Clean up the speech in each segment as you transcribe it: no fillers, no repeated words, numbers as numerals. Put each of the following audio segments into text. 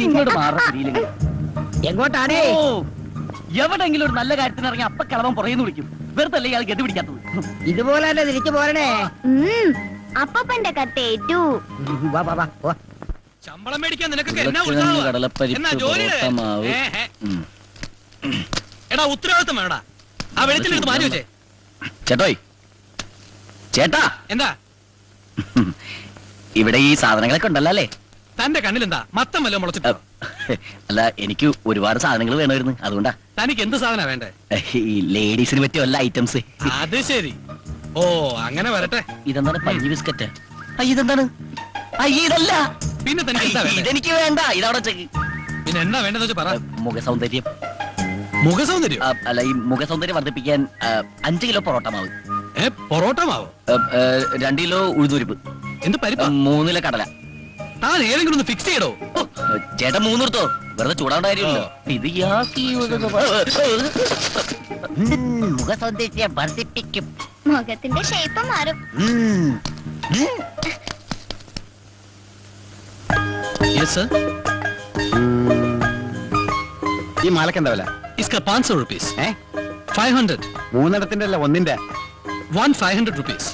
ഇങ്ങോട്ട് മാറിയില്ല. എങ്ങോട്ടാണേ? എവിടെങ്കിലും ഒരു നല്ല കാര്യത്തിന് ഇറങ്ങി അപ്പ കിളവൻ പുറയുന്നു വിളിക്കും. വെറുതെ അല്ലേ ഇയാൾ ഗതി പിടിക്കാത്തത്. ഇതുപോലെ തന്നെ തിരിച്ചു പോരണേ. അപ്പന്റെ കത്തേറ്റു. വാ വാ വാ. ശമ്പളം മേടിക്കാൻ നിനക്കൊക്കെ എടാ ഉത്തരവാദിത്തം വേണടാ. ആ വെളിച്ചെടുത്ത് മാറ്റി വെച്ചേ. ചേട്ടോയ് ചേട്ടാ, എന്താ ഇവിടെ ഈ സാധനങ്ങളൊക്കെ ഉണ്ടല്ലോ അല്ലേ? തന്റെ കണ്ണിലെന്താ മത്തം വല്ലോ മുളച്ചിട്ടോ? അല്ല, എനിക്ക് ഒരുപാട് സാധനങ്ങൾ വേണമായിരുന്നു, അതുകൊണ്ടാ. തനിക്ക് എന്ത് സാധന വേണ്ടേ? ഈ ലേഡീസിന് പറ്റിയ വല്ല ഐറ്റംസ്. അത് ശരി. ഓ അങ്ങനെ വരട്ടെ. ഇതെന്താണ് പഞ്ഞി ബിസ്ക്കറ്റ്? ഇതെന്താണ്? ഇതല്ല. പിന്നെ തനിക്ക് എന്താ വേണ്ടേ? ഇതെനിക്ക് വേണ്ട. ഇതവിടെ ചെക്ക്. പിന്നെ എന്താ വേണ്ടെന്ന് വെച്ചാ പറ. മുഖസൗന്ദര്യം. മുഖസൗന്ദര്യം? അല്ല, ഈ മുഖസൗന്ദര്യം വർദ്ധിപ്പിക്കാൻ 5 കിലോ പൊറോട്ട മാവ്. പൊറോട്ട മാവോ? 2 കിലോ ഉഴുന്നുരിപ്പ്. എന്ത് പരിപ്പ്? 3 കിലോ കടല. താൻ ഏതെങ്കിലും ഒന്ന് ഫിക്സ് ചെയ്യടോ. ചേട്ടൻ 3 എടുത്തോ, വെറുതെ ചൂടാവേണ്ട കാര്യമില്ലല്ലോ. ഇത് മുഖസൗന്ദര്യം വർദ്ധിപ്പിക്കും. മുഖത്തിന്റെ ഷേപ്പ് മാറും. ഈ മാലക്ക് എന്താ വില? 500 rupees. 500. 3 അല്ല, 1 500 rupees.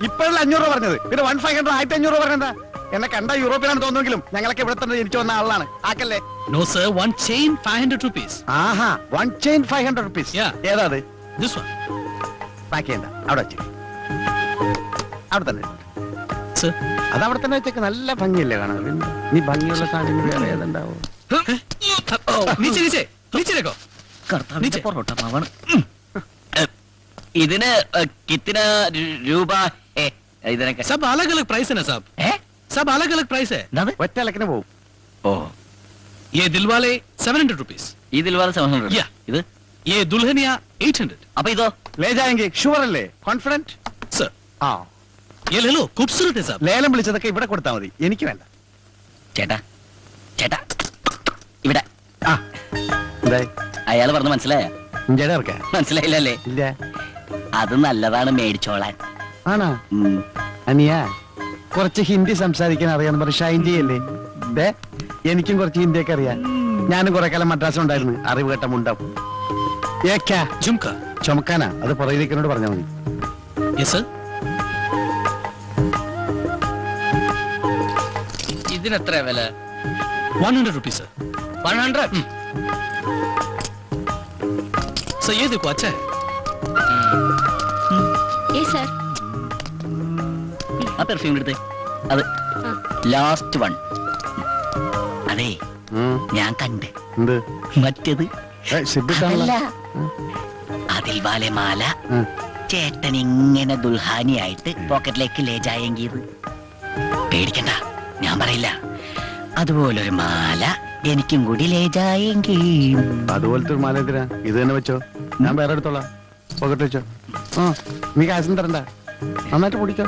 ഇപ്പോഴല്ല 500 രൂപ പറഞ്ഞത്. പിന്നെ 1500 1500 രൂപ പറഞ്ഞെന്താ? എന്നെ കണ്ട യൂറോപ്പിലാണ് തോന്നുമെങ്കിലും ഞങ്ങളൊക്കെ ഇവിടെ തന്നെ ജനിച്ചു വന്ന ആളാണ്. ആക്കല്ലേ? No sir, one chain 500 rupees. ആഹാ, 1 chain 500 rupees. ഏതാ അത്? This one. പാക്ക് ചെയ്യണ്ട, അവിടെ വെച്ച്. അവിടെ തന്നെ Sir. അത് അവിടെ തന്നെ വെച്ചേക്ക്. നല്ല ഭംഗിയല്ലേ കാണാൻ? നീ ഭംഗിയുള്ള സാധനങ്ങൾ വേറെ ഏതുണ്ടാവും? പൊറോട്ട മാവാണ്. ഇതിന് കിतना രൂപ? ഇതിനൊക്കെ सब अलग अलग प्राइस है ना साहब. सब अलग अलग प्राइस है. ഒറ്റ ഇലക്കിന് പോവും. ഓ, ये दिलवाले 700 rupees. ഈ ദിൽവാല 700. ഇത് ये दुल्हनिया 800. അപ്പൊ ഇതോ? ലേ ജായെങ്കിൽ ഷുവർ അല്ലേ? കോൺഫിഡന്റ്? Sir. ആ, ये ले लो, खूबसूरत है साहब. ലേലം വിളിച്ചതൊക്കെ ഇവിടെ കൊടുത്താൽ മതി, എനിക്ക് വേണ്ട. ചേട്ടാ ചേട്ടാ, ഇവിടെ. ആ, എന്താ അയാൾ പറഞ്ഞ മനസ്സിലായ? ഇഞ്ചടെ ഇറക്ക? മനസ്സിലായില്ലല്ലേ? ഇല്ല. അത് നല്ലതാണ്, മേടിച്ചോളാൻ. ആണോ? അനിയ കുറച്ച് ഹിന്ദി സംസാരിക്കാൻ അറിയാന്ന് പറഞ്ഞ് ഷൈൻ ചെയ്യല്ലേ? എനിക്കും കുറച്ച് ഹിന്ദിയൊക്കെ അറിയാം. ഞാനും കുറെ കാലം മദ്രാസ് ഉണ്ടായിരുന്നു. അറിവ് കേട്ട മുണ്ടാവും. ചുമക്കാനാ? അത് പുറകിലേക്കിനോട് പറഞ്ഞാൽ മതി. Yes sir. ഇതിനെത്ര വില? 100 rupees sir. 100? सर ये देखो, अच्छा है. Yes sir. ആ പെർഫ്യൂം എടുത്തേ. അത് ലാസ്റ്റ് വൺ. അതെ, ഞാൻ കണ്ട്. എന്ത്? മറ്റേത് അല്ല, അതിൽ വാലെ മാല ചേട്ടൻ ഇങ്ങനെ ദുൽഹാനിയായിട്ട് പോക്കറ്റിലേക്ക് ലേജായെങ്കിയത്. പേടിക്കണ്ട, ഞാൻ പറയില്ല. അതുപോലൊരു മാല എനിക്കും കൂടി ലേജായെങ്കിൽ. അതുപോലത്തെ ഒരു മാല എന്തിനാ? ഇത് തന്നെ വെച്ചോ, ഞാൻ വേറെ എടുത്തോളാം. പോക്കറ്റ് വെച്ചോ. നീ കാശും തരണ്ട, നന്നായിട്ട് പൊടിക്കോ.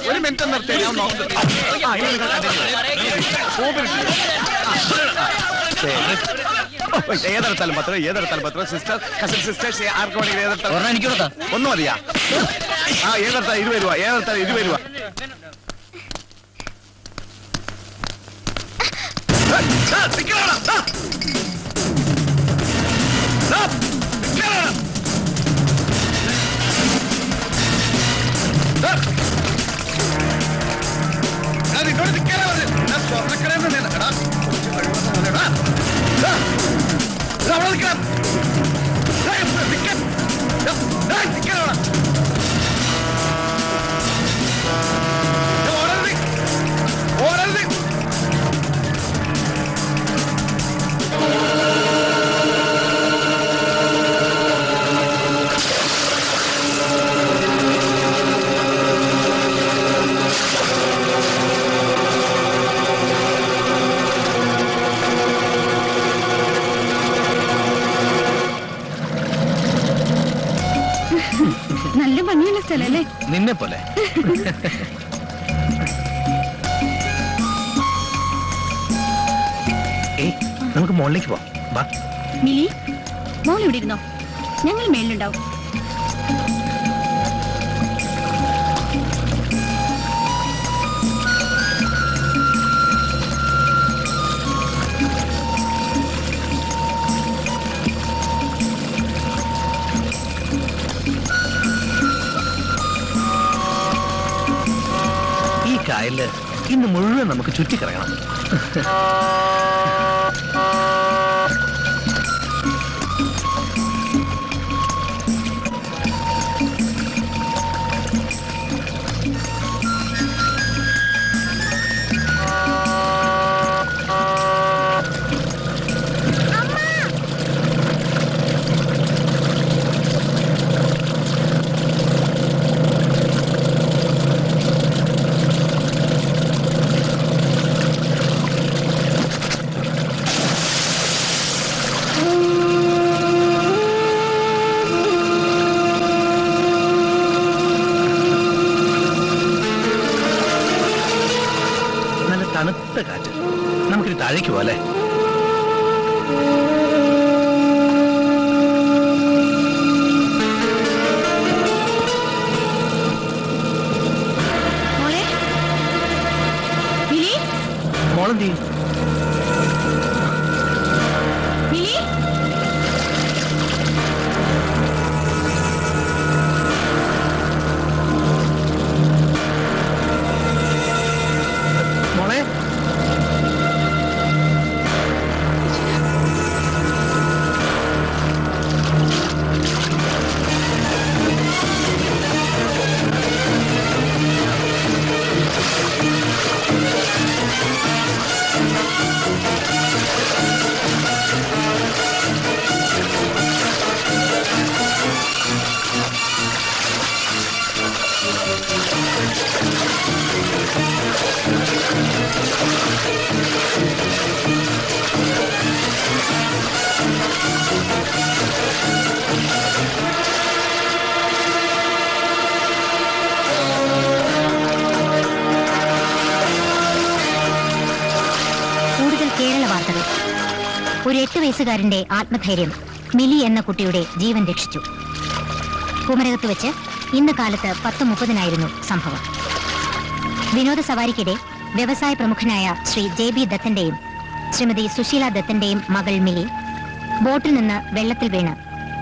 ഒരു മിനിറ്റ് നിർത്തി. ഏതെടുത്താലും പത്രം, ഏതെടുത്താലും പത്രം. സിസ്റ്റർ, കസിൻ സിസ്റ്റേഴ്സ് ആർക്ക് വേണമെങ്കിൽ ഏതെടുത്താലും. എനിക്കുള്ളതാ. ഒന്നും മതിയാ? ആ, ഏതെടുത്താൽ 20 രൂപ, ഏതെടുത്താൽ 20 രൂപ. നല്ല ഭംഗിയുള്ള സ്ഥലല്ലേ? നിന്നെ പോലെ. നമുക്ക് മുകളിലേക്ക് പോവാം വാ. മിലി മോൾ ഇവിടെ ഇരുന്നോ, ഞങ്ങൾ മേളിലുണ്ടാവും. ഈ കായലില് ഇന്ന് മുഴുവൻ നമുക്ക് ചുറ്റിക്കറങ്ങണം. നല്ല തണുത്ത കാറ്റ്. നമുക്കിനി താഴേക്ക് പോവാ അല്ലേ? മോളെ മിലി, മോളെന്തി? മിലി, മോളെ കൂടുതൽ കേരള വാർത്തകൾ. ഒരു 8 വയസ്സുകാരന്റെ ആത്മധൈര്യം മിലി എന്ന കുട്ടിയുടെ ജീവൻ രക്ഷിച്ചു. കുമരകത്ത് വെച്ച് ഇന്ന് കാലത്ത് 10:30 സംഭവം. വിനോദ സവാരിക്കിടെ വ്യവസായ പ്രമുഖനായ ശ്രീ JB ദത്തന്റെയും ശ്രീമതി സുശീല ദത്തന്റെയും മകൾ മിലി ബോട്ടിൽ നിന്ന് വെള്ളത്തിൽ വീണ്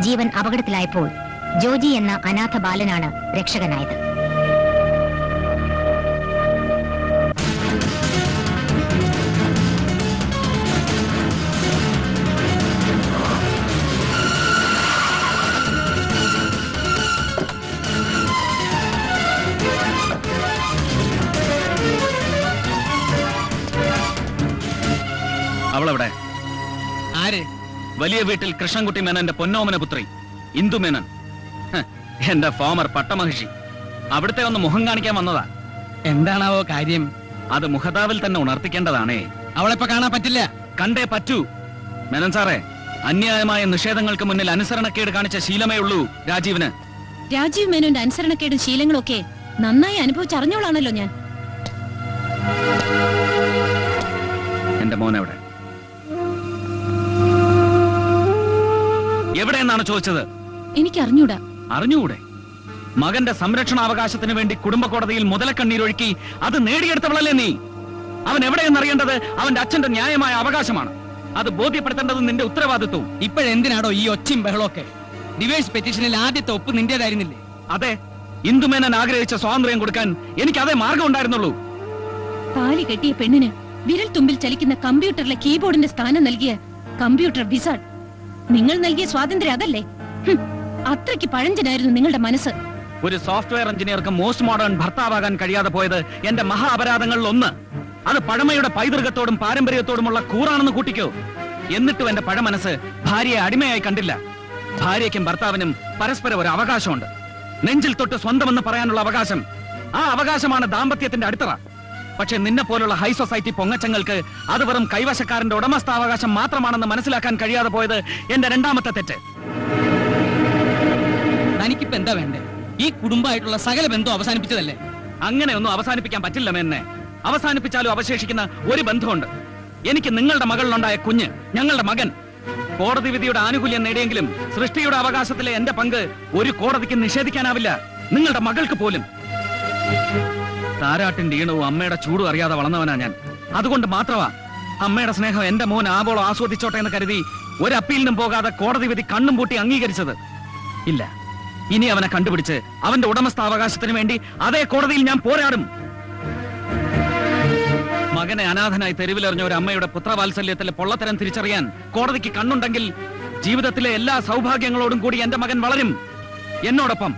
ജീവൻ അപകടത്തിലായപ്പോൾ ജോജി എന്ന അനാഥ ബാലനാണ് രക്ഷകനായത്. അവളെവിടെ? ആര്? വലിയ വീട്ടിൽ കൃഷ്ണൻകുട്ടി മേനന്റെ പൊന്നോമന പുത്രി ഇന്ദു മേനൻ. എന്റെ ഫോമർ പട്ടമഹിഷി. അവിടുത്തെ ഒന്ന് മുഖം കാണിക്കാൻ വന്നതാ. എന്താണാവോ കാര്യം? അത് മുഖതാവിൽ തന്നെ ഉണർത്തിക്കേണ്ടതാണേ. അവളെപ്പോ കാണാൻ പറ്റില്ല. കണ്ടേ പറ്റൂ. മേനൻ സാറേ, അന്യായമായ നിഷേധങ്ങൾക്ക് മുന്നിൽ അനുസരണക്കേട് കാണിച്ച ശീലമേ ഉള്ളൂ രാജീവിന്. രാജീവ് മേനോന്റെ അനുസരണക്കേടും ശീലങ്ങളും ഒക്കെ നന്നായി അനുഭവിച്ചറിഞ്ഞോളാണല്ലോ ഞാൻ. എന്റെ മോനെവിടെ? എവിടെയെന്നാണ് ചോദിച്ചത്? എനിക്ക് അറിഞ്ഞൂടാ. അറിഞ്ഞുകൂടെ? മകന്റെ സംരക്ഷണാവകാശത്തിന് വേണ്ടി കുടുംബ കോടതിയിൽ മുതലക്കണ്ണീരൊഴുക്കി അത് നേടിയെടുത്തവളല്ലേ നീ? അവൻ എവിടെയെന്നറിയേണ്ടത് അവന്റെ അച്ഛന്റെ ന്യായമായ അവകാശമാണ്. അത് ബോധ്യപ്പെടുത്തേണ്ടത് നിന്റെ ഉത്തരവാദിത്വവും. ഇപ്പോഴെന്തിനാടോ ഈ ഒച്ചയും ബഹളമൊക്കെ? ഡിവോഴ്സ് പെറ്റീഷനിൽ ആദ്യത്തെ ഒപ്പ് നിന്റേതായിരുന്നില്ലേ? അതെ, ഇന്ദുമേനൻ ആഗ്രഹിച്ച സ്വാതന്ത്ര്യം കൊടുക്കാൻ എനിക്ക് അതേ മാർഗം ഉണ്ടായിരുന്നുള്ളൂ. താലി കെട്ടിയ പെണ്ണിന് വിരൽ തുമ്പിൽ ചലിക്കുന്ന കമ്പ്യൂട്ടറിലെ കീബോർഡിന്റെ സ്ഥാനം നൽകിയ കമ്പ്യൂട്ടർ വിസാർഡ്. നിങ്ങൾ നൽകിയ സ്വാതന്ത്ര്യം അതല്ലേ? അത്രയ്ക്ക് പഴഞ്ചനായിരുന്നു നിങ്ങളുടെ മനസ്സ്. ഒരു സോഫ്റ്റ്വെയർ എഞ്ചിനീയർക്ക് മോസ്റ്റ് മോഡേൺ ഭർത്താവാകാൻ കഴിയാതെ പോയത് എന്റെ മഹാ അപരാധങ്ങളിൽ ഒന്ന്. അത് പഴമയുടെ പൈതൃകത്തോടും പാരമ്പര്യത്തോടുമുള്ള കൂറാണെന്ന് കൂട്ടിക്കോ. എന്നിട്ടും എന്റെ പഴമനസ് ഭാര്യയെ അടിമയായി കണ്ടില്ല. ഭാര്യയ്ക്കും ഭർത്താവിനും പരസ്പരം ഒരു അവകാശമുണ്ട്. നെഞ്ചിൽ തൊട്ട് സ്വന്തമെന്ന് പറയാനുള്ള അവകാശം. ആ അവകാശമാണ് ദാമ്പത്യത്തിന്റെ അടിത്തറ. പക്ഷെ നിന്നെ പോലുള്ള ഹൈ സൊസൈറ്റി പൊങ്ങച്ചങ്ങൾക്ക് അത് വെറും കൈവശക്കാരന്റെ ഉടമസ്ഥാവകാശം മാത്രമാണെന്ന് മനസ്സിലാക്കാൻ കഴിയാതെ പോയത് എന്റെ രണ്ടാമത്തെ തെറ്റ്. തനിക്കിപ്പോ എന്താ വേണ്ടേ? ഈ കുടുംബമായിട്ടുള്ള സകല ബന്ധം അവസാനിപ്പിച്ചതല്ലേ? അങ്ങനെയൊന്നും അവസാനിപ്പിക്കാൻ പറ്റില്ല മേന്നെ. അവസാനിപ്പിച്ചാലും അവശേഷിക്കുന്ന ഒരു ബന്ധമുണ്ട്. എനിക്ക് നിങ്ങളുടെ മകളിലുണ്ടായ കുഞ്ഞ്, ഞങ്ങളുടെ മകൻ. കോടതി വിധിയുടെ ആനുകൂല്യം നേടിയെങ്കിലും സൃഷ്ടിയുടെ അവകാശത്തിലെ എന്റെ പങ്ക് ഒരു കോടതിക്ക് നിഷേധിക്കാനാവില്ല, നിങ്ങളുടെ മകൾക്ക് പോലും. താരാട്ടിന്റെ ഈണവും അമ്മയുടെ ചൂടും അറിയാതെ വളർന്നവനാ ഞാൻ. അതുകൊണ്ട് മാത്രമാ അമ്മയുടെ സ്നേഹം എന്റെ മോൻ ആവോളം ആസ്വദിച്ചോട്ടെ എന്ന് കരുതി ഒരു അപ്പീലിനും പോകാതെ കോടതി വിധി കണ്ണും പൂട്ടി അംഗീകരിച്ചത്. ഇല്ല, ഇനി അവനെ കണ്ടുപിടിച്ച് അവന്റെ ഉടമസ്ഥാവകാശത്തിന് വേണ്ടി അതേ കോടതിയിൽ ഞാൻ പോരാടും. മകനെ അനാഥനായി തെരുവിലെറിഞ്ഞ ഒരു അമ്മയുടെ പുത്രവാത്സല്യത്തിലെ പൊള്ളത്തരം തിരിച്ചറിയാൻ കോടതിക്ക് കണ്ണുണ്ടെങ്കിൽ ജീവിതത്തിലെ എല്ലാ സൗഭാഗ്യങ്ങളോടും കൂടി എന്റെ മകൻ വളരും എന്നോടൊപ്പം.